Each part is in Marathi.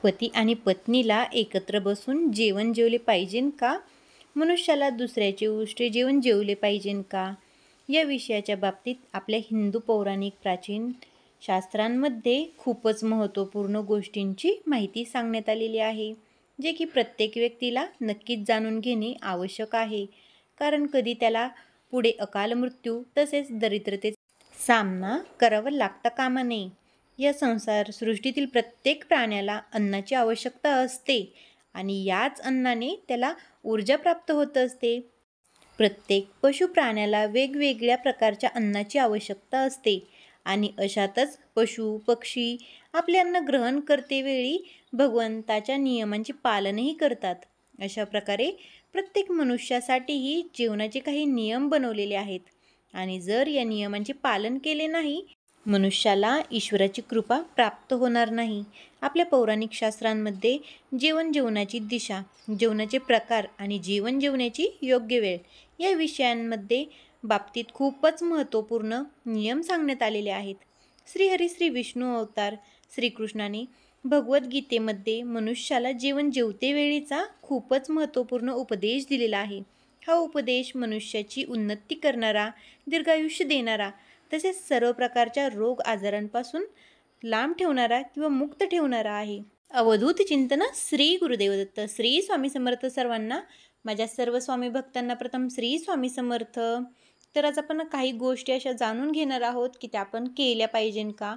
पती आणि पत्नीला एकत्र बसून जेवण जेवले पाहिजे का? मनुष्याला दुसऱ्याचे उष्टे जेवण जेवले पाहिजे का? या विषयाच्या बाबतीत आपल्या हिंदू पौराणिक प्राचीन शास्त्रांमध्ये खूपच महत्त्वपूर्ण गोष्टींची माहिती सांगण्यात आलेली आहे, जे की प्रत्येक व्यक्तीला नक्कीच जाणून घेणे आवश्यक आहे. कारण कधी त्याला पुढे अकाल मृत्यू तसेच दरिद्रतेचा सामना करावा लागता कामा नये. या संसार सृष्टीतील प्रत्येक प्राण्याला अन्नाची आवश्यकता असते आणि याच अन्नाने त्याला ऊर्जा प्राप्त होत असते. प्रत्येक पशु प्राण्याला वेगवेगळ्या प्रकारच्या अन्नाची आवश्यकता असते आणि अशातच पशु पक्षी आपले अन्न ग्रहण करतेवेळी भगवंताच्या नियमांचे पालनही करतात. अशा प्रकारे प्रत्येक मनुष्यासाठीही जीवनाचे काही नियम बनवलेले आहेत आणि जर या नियमांचे पालन केले नाही, मनुष्याला ईश्वराची कृपा प्राप्त होणार नाही. आपल्या पौराणिक शास्त्रांमध्ये जेवण जेवणाची दिशा, जेवणाचे प्रकार आणि जेवण जेवण्याची योग्य वेळ या विषयांमध्ये बाबतीत खूपच महत्त्वपूर्ण नियम सांगण्यात आलेले आहेत. श्रीहरी श्री विष्णू अवतार श्रीकृष्णाने भगवद्गीतेमध्ये मनुष्याला जेवण जेवतेवेळीचा खूपच महत्त्वपूर्ण उपदेश दिलेला आहे. हा उपदेश मनुष्याची उन्नती करणारा, दीर्घायुष्य देणारा तसेच सर्व प्रकारच्या रोग आजारांपासून लांब ठेवणारा किंवा मुक्त ठेवणारा आहे. अवधूत चिंतन श्री गुरुदेव दत्त. श्री स्वामी समर्थ. सर्वांना, माझ्या सर्व स्वामी भक्तांना प्रथम श्री स्वामी समर्थ. तर आज आपण काही गोष्टी अशा जाणून घेणार आहोत की त्या आपण केल्या पाहिजे का,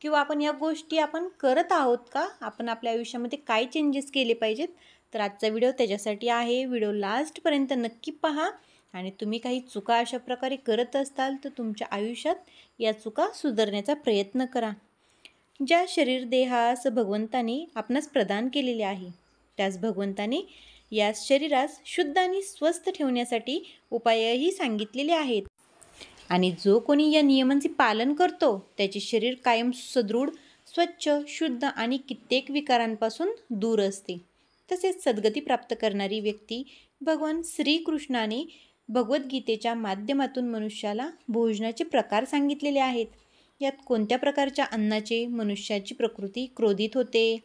किंवा आपण या गोष्टी आपण करत आहोत का, आपण आपल्या आयुष्यामध्ये काय चेंजेस केले पाहिजेत. तर आजचा व्हिडिओ त्याच्यासाठी आहे. व्हिडिओ लास्टपर्यंत नक्की पहा आणि तुम्ही काही चुका अशा प्रकारे करत असताल तर तुमच्या आयुष्यात या चुका सुधारण्याचा प्रयत्न करा. ज्या शरीर देहास भगवंताने आपणास प्रदान केलेले आहे, त्यास भगवंताने या शरीरास शुद्ध आणि स्वस्थ ठेवण्यासाठी उपायही सांगितलेले आहेत. आणि जो कोणी या नियमांचे पालन करतो त्याचे शरीर कायम सदृढ, स्वच्छ, शुद्ध आणि कित्येक विकारांपासून दूर असते. तसेच सद्गती प्राप्त करणारी व्यक्ती भगवान श्रीकृष्णाने भगवद्गीतेच्या माध्यमातून मनुष्याला भोजनाचे प्रकार सांगितलेले आहेत. यात कोणत्या प्रकारच्या अन्नाचे मनुष्याची प्रकृती क्रोधित होते,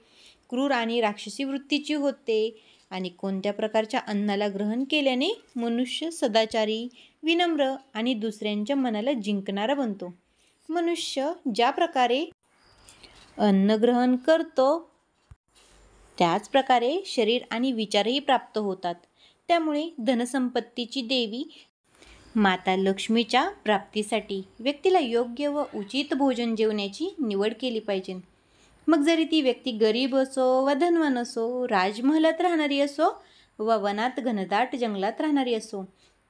क्रूर आणि राक्षसी वृत्तीची होते आणि कोणत्या प्रकारच्या अन्नाला ग्रहण केल्याने मनुष्य सदाचारी, विनम्र आणि दुसऱ्यांच्या मनाला जिंकणारा बनतो. मनुष्य ज्या प्रकारे अन्न ग्रहण करतो त्याच प्रकारे शरीर आणि विचारही प्राप्त होतात. त्यामुळे धनसंपत्तीची देवी माता लक्ष्मीच्या प्राप्तीसाठी व्यक्तीला योग्य व उचित भोजन जेवण्याची निवड केली पाहिजे. मग जरी ती व्यक्ती गरीब असो वा धनवान असो, राजमहालात राहणारी असो वा वनात घनदाट जंगलात राहणारी असो,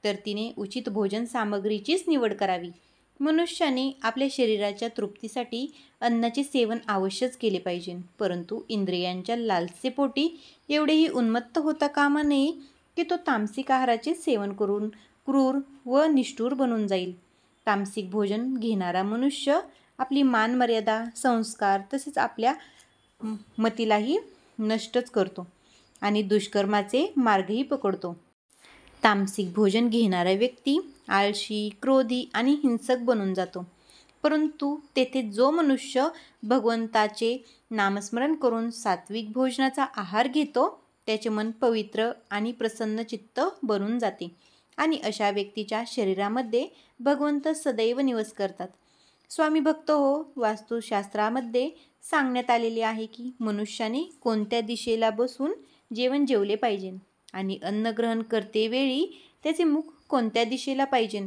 तर तिने उचित भोजन सामग्रीचीच निवड करावी. मनुष्याने आपल्या शरीराच्या तृप्तीसाठी अन्नाचे सेवन अवश्यच केले पाहिजे, परंतु इंद्रियांच्या लालसेपोटी एवढेही उन्मत्त होता कामा नये की तो तामसिक आहाराचे सेवन करून क्रूर व निष्ठुर बनून जाईल. तामसिक भोजन घेणारा मनुष्य आपली मान मर्यादा, संस्कार तसेच आपल्या मतीलाही नष्टच करतो आणि दुष्कर्माचे मार्गही पकडतो. तामसिक भोजन घेणारा व्यक्ती आळशी, क्रोधी आणि हिंसक बनून जातो. परंतु तेथे जो मनुष्य भगवंताचे नामस्मरण करून सात्विक भोजनाचा आहार घेतो त्याचे मन पवित्र आणि प्रसन्न चित्त बनून जाते आणि अशा व्यक्तीच्या शरीरामध्ये भगवंत सदैव निवास करतात. स्वामी भक्त हो, वास्तुशास्त्रामध्ये सांगण्यात आलेले आहे की मनुष्याने कोणत्या दिशेला बसून जेवण जेवले पाहिजे आणि अन्न ग्रहण करतेवेळी त्याचे मुख कोणत्या दिशेला पाहिजे.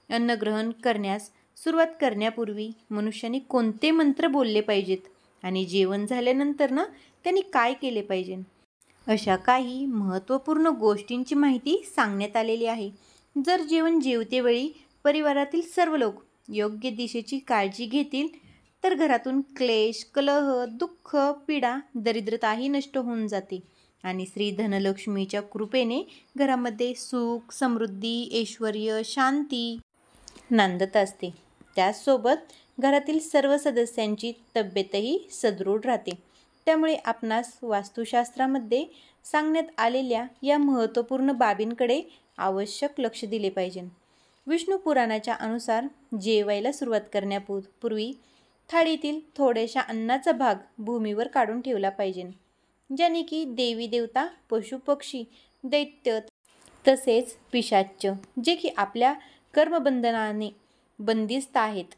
अन्न ग्रहण करण्यास सुरुवात करण्यापूर्वी मनुष्याने कोणते मंत्र बोलले पाहिजेत आणि जेवण झाल्यानंतर त्यांनी काय केले पाहिजे, अशा काही महत्त्वपूर्ण गोष्टींची माहिती सांगण्यात आलेली आहे. जर जेवण जेवतेवेळी परिवारातील सर्व लोक योग्य दिशेची काळजी घेतील तर घरातून क्लेश, कलह, दुःख, पीडा, दरिद्रताही नष्ट होऊन जाते आणि श्री धनलक्ष्मीच्या कृपेने घरामध्ये सुख, समृद्धी, ऐश्वर्य, शांती नांदत असते. त्याचसोबत घरातील सर्व सदस्यांची तब्येतही सदृढ राहते. त्यामुळे आपणास वास्तुशास्त्रामध्ये सांगण्यात आलेल्या या महत्त्वपूर्ण बाबींकडे आवश्यक लक्ष दिले पाहिजे. विष्णू पुराणाच्या अनुसार जेवायला सुरुवात करण्यापूर्वी थाळीतील थोड्याशा अन्नाचा भाग भूमीवर काढून ठेवला पाहिजे ज्याने की देवी देवता, पशु पक्षी, दैत्य तसेच पिशाच्च जे की आपल्या कर्मबंधनाने बंदिस्त आहेत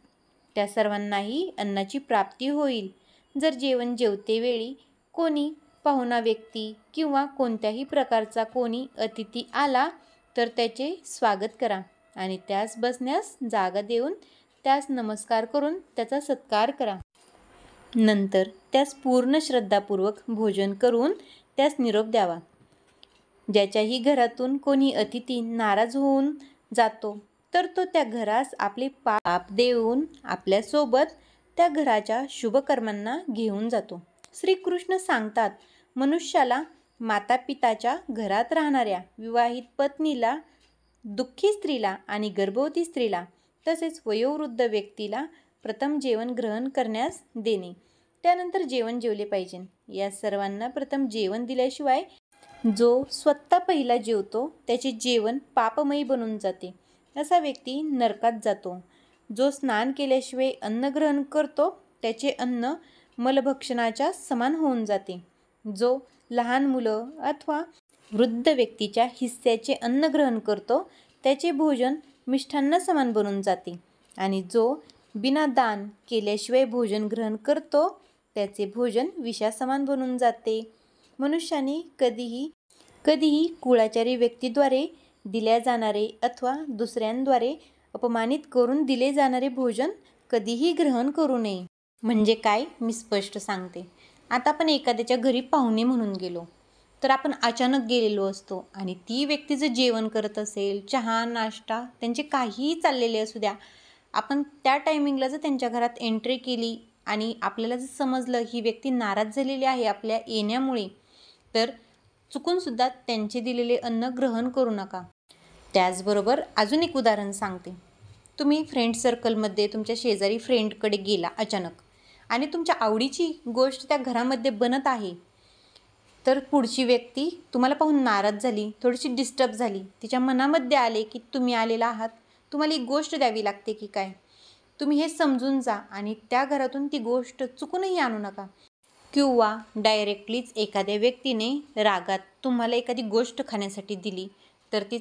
त्या सर्वांनाही अन्नाची प्राप्ती होईल. जर जेवण जेवतेवेळी कोणी पाहुणा व्यक्ती किंवा कोणत्याही प्रकारचा कोणी अतिथी आला तर त्याचे स्वागत करा आणि त्यास बसण्यास जागा देऊन त्यास नमस्कार करून त्याचा सत्कार करा. नंतर त्यास पूर्ण श्रद्धापूर्वक भोजन करून त्यास निरोप द्यावा. ज्याच्याही घरातून कोणी अतिथी नाराज होऊन जातो तर तो त्या घरास आपले पाप देऊन आपल्यासोबत त्या घराच्या शुभकर्मांना घेऊन जातो. श्रीकृष्ण सांगतात, मनुष्याला मातापिताच्या घरात राहणाऱ्या विवाहित पत्नीला, दुःखी स्त्रीला आणि गर्भवती स्त्रीला तसेच वयोवृद्ध व्यक्तीला प्रथम जेवण ग्रहण करण्यास देणे. त्यानंतर जेवण जेवले पाहिजे. या सर्वांना प्रथम जेवण दिल्याशिवाय जो स्वतः पहिला जेवतो त्याचे जेवण पापमयी बनून जाते. असा व्यक्ती नरकात जातो. जो स्नान केल्याशिवाय अन्न ग्रहण करतो त्याचे अन्न मलभक्षणाच्या समान होऊन जाते. जो लहान मुलं अथवा वृद्ध व्यक्तीच्या हिस्स्याचे अन्न ग्रहण करतो त्याचे भोजन मिष्ठान्न समान बनून जाते. आणि जो बिना दान केल्याशिवाय भोजन ग्रहण करतो त्याचे भोजन विषासमान बनून जाते. मनुष्याने कधीही कुळाचारी व्यक्तीद्वारे दिल्या जाणारे अथवा दुसऱ्यांद्वारे अपमानित करून दिले जाणारे भोजन कधीही ग्रहण करू नये. म्हणजे काय, मी स्पष्ट सांगते. आता आपण एखाद्याच्या घरी पाहुणे म्हणून गेलो तर आपण अचानक गेलेलो असतो आणि ती व्यक्ती जर जेवण करत असेल, चहा नाश्ता त्यांचे काहीही चाललेले असू द्या, आपण त्या टायमिंगला जर त्यांच्या घरात एंट्री केली आणि आपल्याला जर समजलं ही व्यक्ती नाराज झालेली आहे आपल्या येण्यामुळे, तर चुकूनसुद्धा त्यांचे दिलेले अन्न ग्रहण करू नका. त्याचबरोबर अजून एक उदाहरण सांगते. तुम्ही फ्रेंड सर्कलमध्ये तुमच्या शेजारी फ्रेंडकडे गेला अचानक आणि तुमच्या आवडीची गोष्ट त्या घरामध्ये बनत आहे, तर पुढची व्यक्ती तुम्हाला पाहून नाराज झाली, थोडीशी डिस्टर्ब झाली, तिच्या मनामध्ये आले की तुम्ही आलेला आहात, तुम्हाला एक गोष्ट द्यावी लागते की काय, तुम्ही हे समजून जा आणि त्या घरातून ती गोष्ट चुकूनही आणू नका. किंवा डायरेक्टलीच एखाद्या व्यक्तीने रागात तुम्हाला एखादी गोष्ट खाण्यासाठी दिली तर ती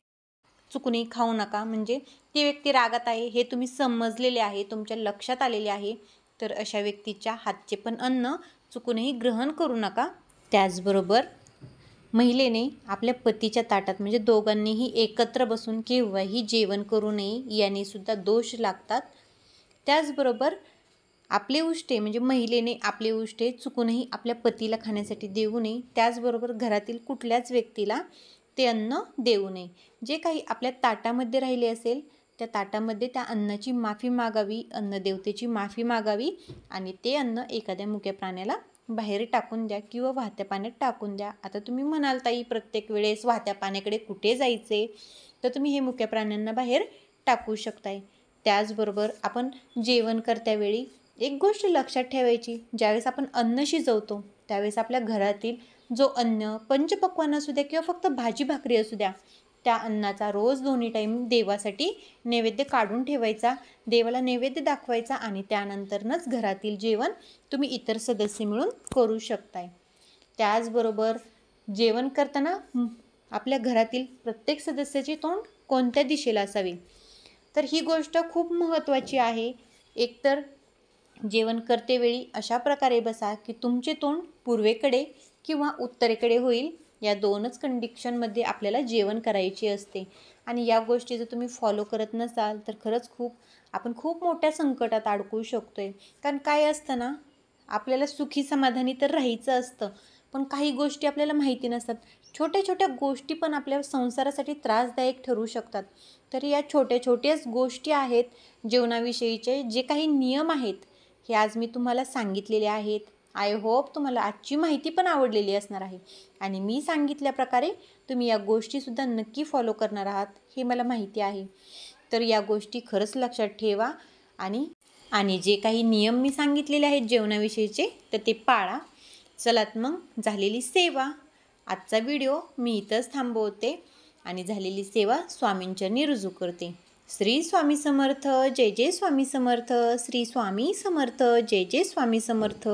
चुकूनही खाऊ नका. म्हणजे ती व्यक्ती रागात आहे हे तुम्ही समजलेले आहे, तुमच्या लक्षात आलेले आहे, तर अशा व्यक्तीच्या हातचे पण अन्न चुकूनही ग्रहण करू नका. त्याचबरोबर महिलेने आपल्या पतीच्या ताटात म्हणजे दोघांनीही एकत्र बसून केव्हाही जेवण करू नये, याने सुद्धा दोष लागतात. त्याचबरोबर आपले उष्टे म्हणजे महिलेने आपले उष्टे चुकूनही आपल्या पतीला खाण्यासाठी देऊ नये. त्याचबरोबर घरातील कुठल्याच व्यक्तीला ते अन्न देऊ नये. जे काही आपल्या ताटामध्ये राहिले असेल त्या ताटामध्ये त्या अन्नाची माफी मागावी, अन्नदेवतेची माफी मागावी आणि ते अन्न एखाद्या मुक्या प्राण्याला बाहेर टाकून द्या किंवा वाहत्या पाण्यात टाकून द्या. आता तुम्ही म्हणाल ताई प्रत्येक वेळेस वाहत्या पाण्याकडे कुठे जायचे, तर तुम्ही हे मुक्या प्राण्यांना बाहेर टाकू शकताय. त्याचबरोबर आपण जेवण करत्यावेळी एक गोष्ट लक्षात ठेवायची, ज्यावेळेस आपण अन्न शिजवतो त्यावेळेस आपल्या घरातील जो अन्न पंचपक्वान्न असू द्या किंवा फक्त भाजी भाकरी असू द्या, त्या अन्नाचा रोज दोन्ही टाईम देवासाठी नैवेद्य काढून ठेवायचा, देवाला नैवेद्य दाखवायचा आणि त्यानंतरच घरातील जेवण तुम्ही इतर सदस्य मिळून करू शकताय. त्याचबरोबर जेवण करताना आपल्या घरातील प्रत्येक सदस्याचे तोंड कोणत्या दिशेला असावे, तर ही गोष्ट खूप महत्त्वाची आहे. एकतर जेवण करतेवेळी अशा प्रकारे बसा की तुमचे तोंड पूर्वेकडे किंवा उत्तरेकडे होईल. या दोनच कंडिशनमध्ये आपल्याला जेवण करायचे असते आणि या गोष्टी जर तुम्ही फॉलो करत नसाल तर खरंच आपण खूप मोठ्या संकटात अडकू शकतोय. कारण काय असतं ना, आपल्याला सुखी समाधानी तर राहायचं असतं, पण काही गोष्टी आपल्याला माहिती नसतात. छोट्या छोट्या गोष्टी पण आपल्या संसारासाठी त्रासदायक ठरू शकतात. तर या छोट्या छोट्याच गोष्टी आहेत जेवणाविषयीचे जे काही नियम आहेत हे आज मी तुम्हाला सांगितलेले आहेत. आय होप तुम्हाला आजची माहिती पण आवडलेली असणार आहे आणि मी सांगितल्याप्रकारे तुम्ही या गोष्टीसुद्धा नक्की फॉलो करणार आहात हे मला माहिती आहे. तर या गोष्टी खरंच लक्षात ठेवा आणि जे काही नियम मी सांगितलेले आहेत जेवणाविषयीचे तर ते पाळा. चलात मग झालेली सेवा. आजचा व्हिडिओ मी इथंच थांबवते आणि झालेली सेवा स्वामींचरणी रुजू करते. श्री स्वामी समर्थ. जय जय स्वामी समर्थ. श्री स्वामी समर्थ. जय जय स्वामी समर्थ.